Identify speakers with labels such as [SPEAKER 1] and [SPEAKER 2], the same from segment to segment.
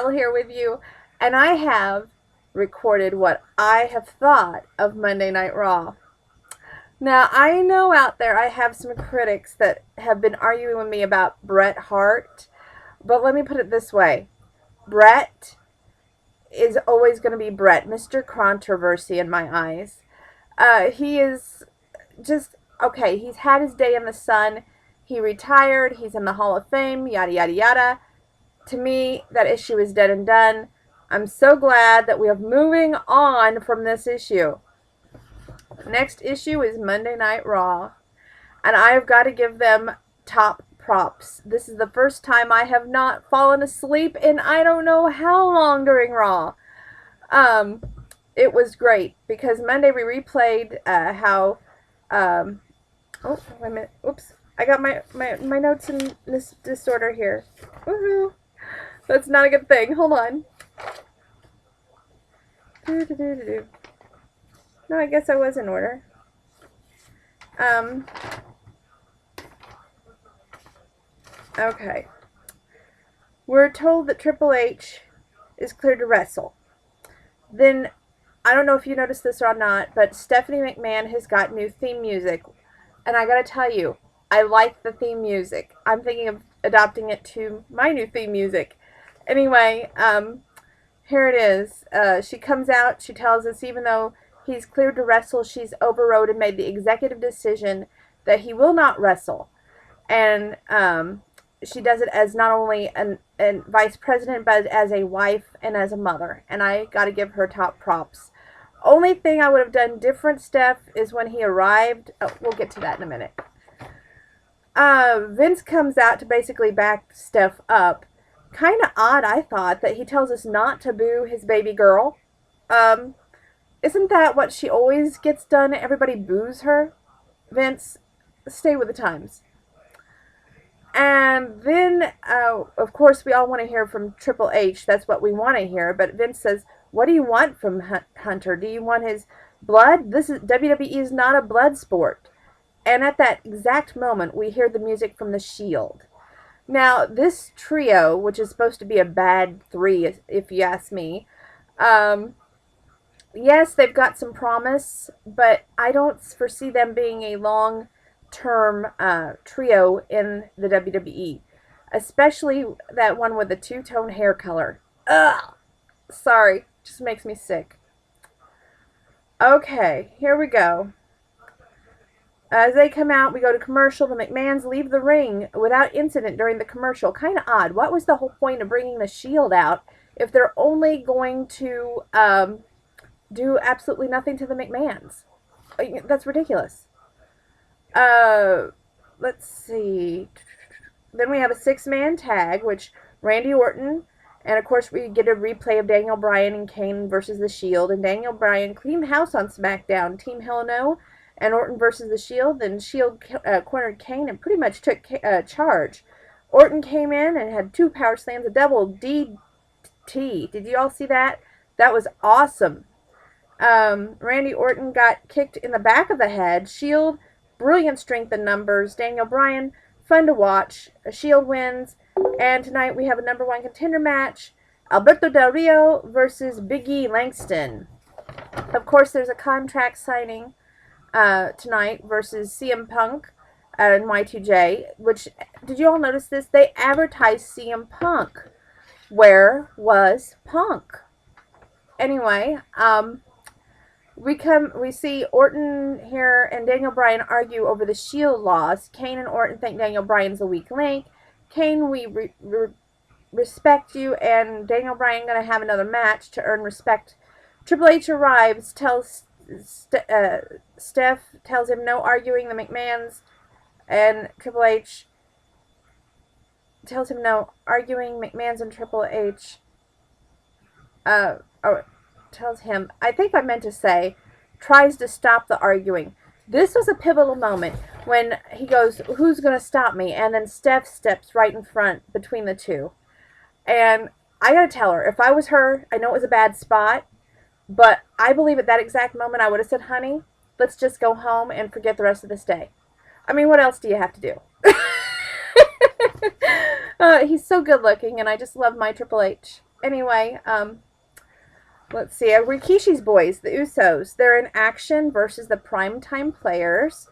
[SPEAKER 1] bombshell here with you, and I have recorded what I have thought of Monday Night Raw. Now, I know out there I have some critics that have been arguing with me about Bret Hart, but let me put it this way. Bret is always going to be Bret, Mr. Controversy in my eyes. He is just, okay, he's had his day in the sun. He retired. He's in the Hall of Fame, yada, yada, yada. To me, that issue is dead and done. I'm so glad that we are moving on from this issue. Next issue is Monday Night Raw, and I've got to give them top props. This is the first time I have not fallen asleep in I don't know how long during Raw. It was great because Monday we replayed how oh, wait a minute. Oops. I got my notes in this disorder here. Woohoo. That's not a good thing. Hold on. No, I guess I was in order. Okay. We're told that Triple H is cleared to wrestle. Then, I don't know if you noticed this or not, but Stephanie McMahon has got new theme music. And I gotta tell you, I like the theme music. I'm thinking of adopting it to my new theme music. Anyway, here it is. She comes out, she tells us even though he's cleared to wrestle, she's overrode and made the executive decision that he will not wrestle. And she does it as not only a vice president, but as a wife and as a mother. And I got to give her top props. Only thing I would have done different, Steph, is when he arrived. Oh, we'll get to that in a minute. Vince comes out to basically back Steph up. Kind of odd, I thought, that he tells us not to boo his baby girl. Isn't that what she always gets done? Everybody boos her? Vince, stay with the times. And then, of course, we all want to hear from Triple H. That's what we want to hear. But Vince says, what do you want from Hunter? Do you want his blood? WWE is not a blood sport. And at that exact moment, we hear the music from The Shield. Now, this trio, which is supposed to be a bad three, if you ask me, yes, they've got some promise, but I don't foresee them being a long-term trio in the WWE. Especially that one with the two-tone hair color. Ugh! Sorry, just makes me sick. Okay, here we go. As they come out, we go to commercial. The McMahons leave the ring without incident during the commercial. Kind of odd. What was the whole point of bringing the Shield out if they're only going to do absolutely nothing to the McMahons? That's ridiculous. Let's see. Then we have a 6-man tag, which Randy Orton, and of course we get a replay of Daniel Bryan and Kane versus the Shield. And Daniel Bryan cleaned house on SmackDown. Team Hell No and Orton versus the Shield. Then Shield cornered Kane and pretty much took charge. Orton came in and had 2 power slams, a double DT. Did you all see that? That was awesome. Randy Orton got kicked in the back of the head. Shield, brilliant strength in numbers. Daniel Bryan, fun to watch. Shield wins. And tonight we have a #1 contender match. Alberto Del Rio versus Big E Langston. Of course, there's a contract signing tonight versus CM Punk and Y2J. Which, did you all notice this? They advertised CM Punk. Where was Punk? Anyway, we see Orton here and Daniel Bryan argue over the Shield loss. Kane and Orton think Daniel Bryan's a weak link. Kane, we respect you, and Daniel Bryan going to have another match to earn respect. Triple H arrives, tells Steph, tells him no arguing the McMahons, and Triple H tells him no arguing McMahons and Triple H. Tells him, I think I meant to say, tries to stop the arguing. This was a pivotal moment when he goes, who's going to stop me? And then Steph steps right in front between the two. And I got to tell her, if I was her, I know it was a bad spot, but I believe at that exact moment I would have said, honey, let's just go home and forget the rest of this day. I mean, what else do you have to do? He's so good looking, and I just love my Triple H. Anyway, let's see. Rikishi's boys, the Usos. They're in action versus the primetime players.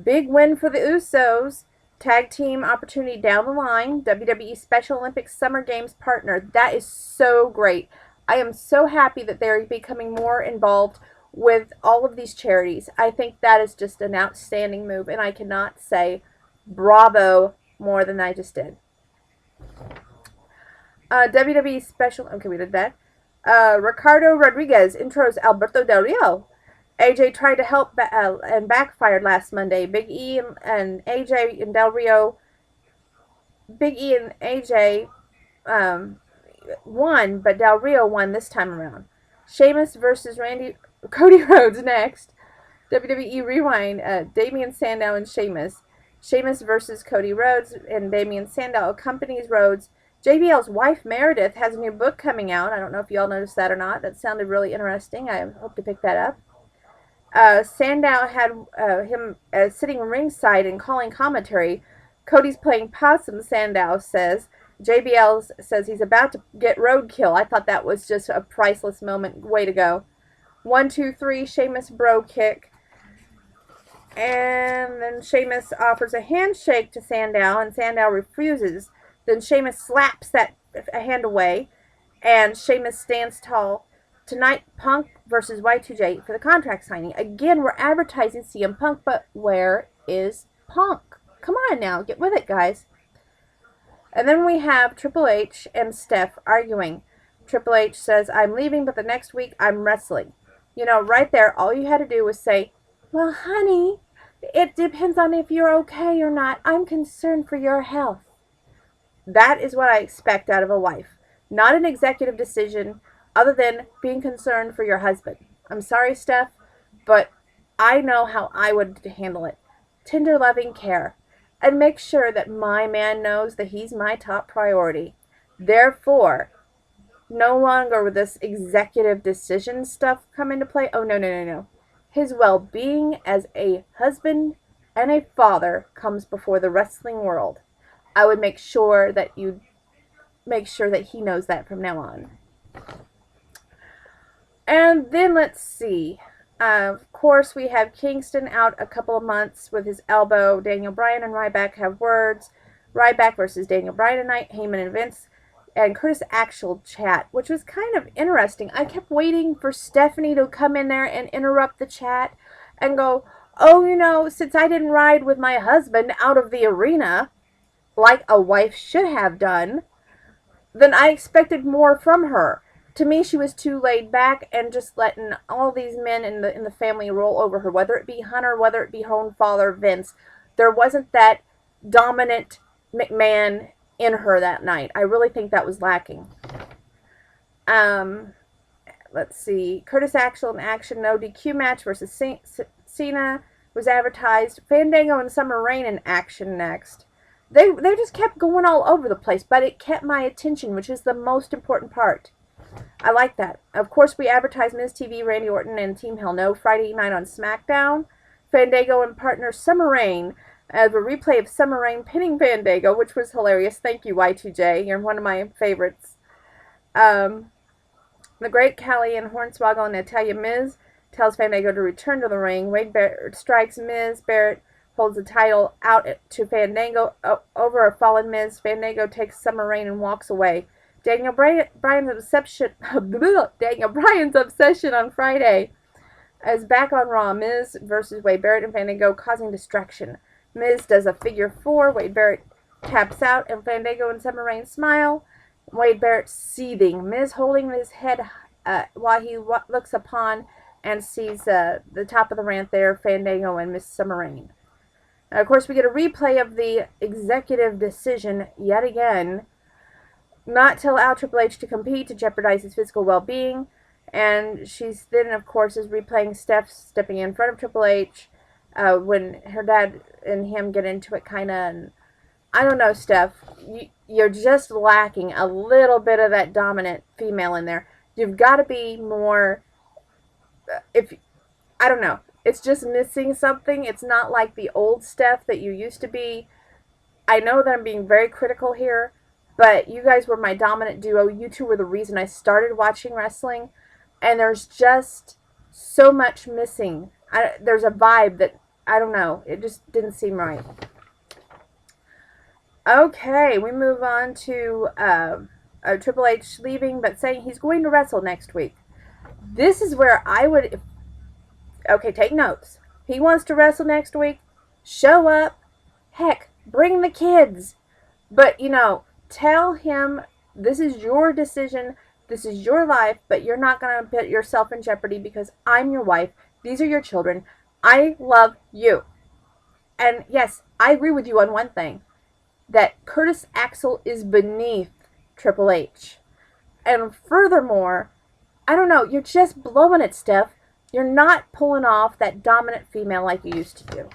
[SPEAKER 1] Big win for the Usos. Tag team opportunity down the line. WWE Special Olympics Summer Games partner. That is so great. I am so happy that they're becoming more involved with all of these charities. I think that is just an outstanding move, and I cannot say bravo more than I just did. WWE Special... Okay, we did that. Ricardo Rodriguez intros Alberto Del Rio. AJ tried to help and backfired last Monday. Big E and AJ and Del Rio. Big E and AJ won, but Del Rio won this time around. Sheamus versus Cody Rhodes next. WWE Rewind. Damian Sandow and Sheamus. Sheamus versus Cody Rhodes, and Damian Sandow accompanies Rhodes. JBL's wife, Meredith, has a new book coming out. I don't know if you all noticed that or not. That sounded really interesting. I hope to pick that up. Sandow had him sitting ringside and calling commentary. Cody's playing possum, Sandow says. JBL says he's about to get roadkill. I thought that was just a priceless moment. Way to go. 1, 2, 3, Sheamus bro kick. And then Sheamus offers a handshake to Sandow, and Sandow refuses. Then Sheamus slaps that hand away, and Sheamus stands tall. Tonight, Punk versus Y2J for the contract signing. Again, we're advertising CM Punk, but where is Punk? Come on now, get with it, guys. And then we have Triple H and Steph arguing. Triple H says, I'm leaving, but the next week I'm wrestling. You know, right there, all you had to do was say, well, honey, it depends on if you're okay or not. I'm concerned for your health. That is what I expect out of a wife. Not an executive decision other than being concerned for your husband. I'm sorry, Steph, but I know how I would handle it. Tender loving care. And make sure that my man knows that he's my top priority. Therefore, no longer will this executive decision stuff come into play. Oh, no. His well-being as a husband and a father comes before the wrestling world. I would make sure that he knows that from now on. And then let's see. Of course, we have Kingston out a couple of months with his elbow. Daniel Bryan and Ryback have words. Ryback versus Daniel Bryan tonight. Heyman and Vince and Curtis Axel chat, which was kind of interesting. I kept waiting for Stephanie to come in there and interrupt the chat and go, oh, you know, since I didn't ride with my husband out of the arena like a wife should have done, then I expected more from her. To me, she was too laid back and just letting all these men in the family roll over her, whether it be Hunter, whether it be her own father, Vince. There wasn't that dominant McMahon in her that night. I really think that was lacking. Let's see. Curtis Axel in action, no DQ match versus Cena was advertised. Fandango and Summer Rain in action next. They just kept going all over the place, but it kept my attention, which is the most important part. I like that. Of course, we advertised Miz TV, Randy Orton, and Team Hell No Friday night on SmackDown. Fandango and partner Summer Rain as a replay of Summer Rain pinning Fandango, which was hilarious. Thank you, Y2J. You're one of my favorites. The Great Khali and Hornswoggle and Natalia Miz tells Fandango to return to the ring. Wade Barrett strikes Miz. Barrett holds the title out to Fandango over a fallen Miz. Fandango takes Summer Rain and walks away. Daniel Bryan's obsession on Friday is back on Raw. Miz versus Wade Barrett and Fandango causing distraction. Miz does a figure 4. Wade Barrett taps out, and Fandango and Summer Rain smile. Wade Barrett seething. Miz holding his head while he looks upon and sees the top of the ramp there, Fandango and Miss Summer Rain. Of course, we get a replay of the executive decision yet again. Not to allow Triple H to compete to jeopardize his physical well-being. And she's then, of course, is replaying Steph stepping in front of Triple H when her dad and him get into it, kind of. And I don't know, Steph. You're just lacking a little bit of that dominant female in there. You've got to be more. I don't know. It's just missing something. It's not like the old Steph that you used to be. I know that I'm being very critical here, But you guys were my dominant duo. You two were the reason I started watching wrestling. And there's just so much missing. There's a vibe that, I don't know, it just didn't seem right. Okay, we move on to Triple H leaving, but saying he's going to wrestle next week. This is where I would... Okay, take notes. He wants to wrestle next week. Show up. Heck, bring the kids. But, tell him this is your decision. This is your life, but you're not going to put yourself in jeopardy because I'm your wife. These are your children. I love you. And yes, I agree with you on one thing. That Curtis Axel is beneath Triple H. And furthermore, I don't know, you're just blowing it, Steph. You're not pulling off that dominant female like you used to do.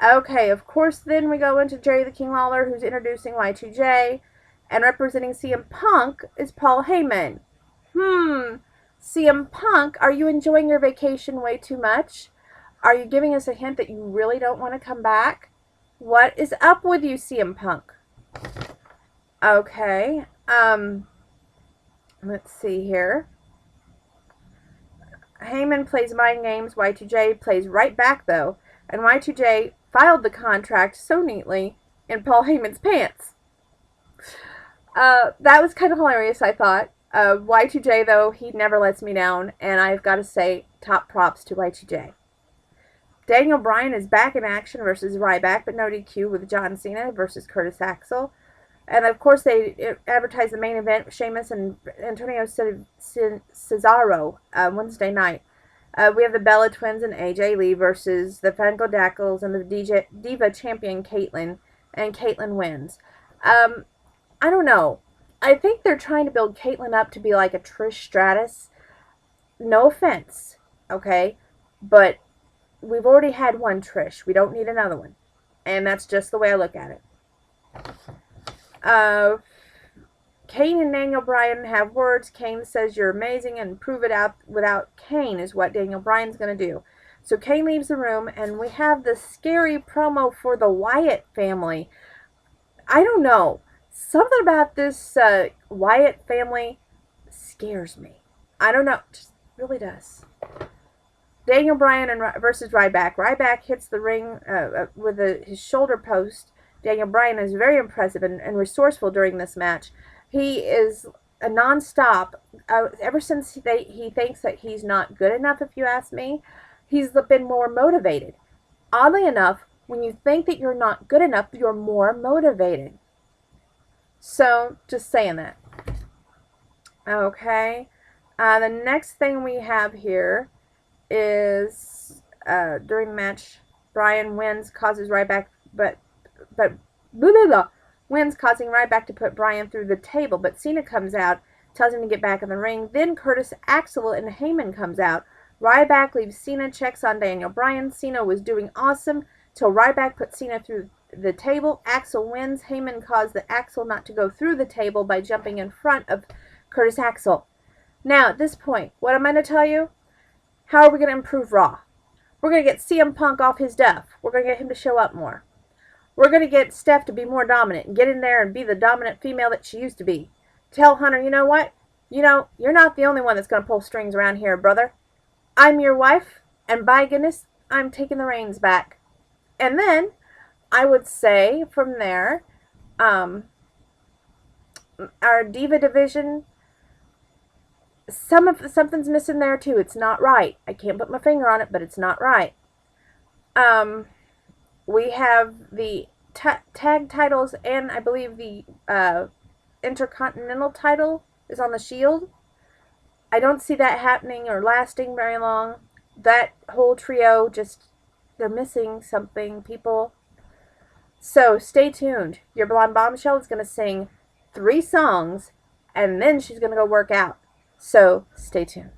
[SPEAKER 1] Okay, of course, then we go into Jerry the King Lawler, who's introducing Y2J, and representing CM Punk is Paul Heyman. CM Punk, are you enjoying your vacation way too much? Are you giving us a hint that you really don't want to come back? What is up with you, CM Punk? Okay, let's see here. Heyman plays mind games. Y2J plays right back, though. And Y2J filed the contract so neatly in Paul Heyman's pants. That was kind of hilarious, I thought. Y2J, though, he never lets me down. And I've got to say, top props to Y2J. Daniel Bryan is back in action versus Ryback, but no DQ with John Cena versus Curtis Axel. And, of course, they advertised the main event, Sheamus and Antonio Cesaro, Wednesday night. We have the Bella Twins and AJ Lee versus the Fango Dackles and the Diva champion Caitlyn, and Caitlyn wins. I don't know. I think they're trying to build Caitlyn up to be like a Trish Stratus. No offense, okay? But we've already had one Trish. We don't need another one. And that's just the way I look at it. Kane and Daniel Bryan have words. Kane says you're amazing and prove it out without Kane is what Daniel Bryan's going to do. So Kane leaves the room and we have the scary promo for the Wyatt family. I don't know. Something about this Wyatt family scares me. I don't know. It just really does. Daniel Bryan versus Ryback. Ryback hits the ring with his shoulder post. Daniel Bryan is very impressive and resourceful during this match. He is a non-stop. Ever since he thinks that he's not good enough, if you ask me, he's been more motivated. Oddly enough, when you think that you're not good enough, you're more motivated. So, just saying that. Okay. The next thing we have here is during the match, Bryan wins, causes Ryback, but wins, causing Ryback to put Bryan through the table. But Cena comes out, tells him to get back in the ring. Then Curtis Axel and Heyman comes out. Ryback leaves Cena, checks on Daniel Bryan. Cena was doing awesome till Ryback put Cena through the table. Axel wins. Heyman caused the Axel not to go through the table by jumping in front of Curtis Axel. Now, at this point, what am I going to tell you? How are we going to improve Raw? We're going to get CM Punk off his duff. We're going to get him to show up more. We're going to get Steph to be more dominant and get in there and be the dominant female that she used to be. Tell Hunter, you know what? You're not the only one that's going to pull strings around here, brother. I'm your wife, and by goodness, I'm taking the reins back. And then, I would say, from there, our Diva division, something's missing there too. It's not right. I can't put my finger on it, but it's not right. We have the tag titles, and I believe the Intercontinental title is on the Shield. I don't see that happening or lasting very long. That whole trio, they're missing something, people. So, stay tuned. Your blonde bombshell is going to sing 3 songs, and then she's going to go work out. So, stay tuned.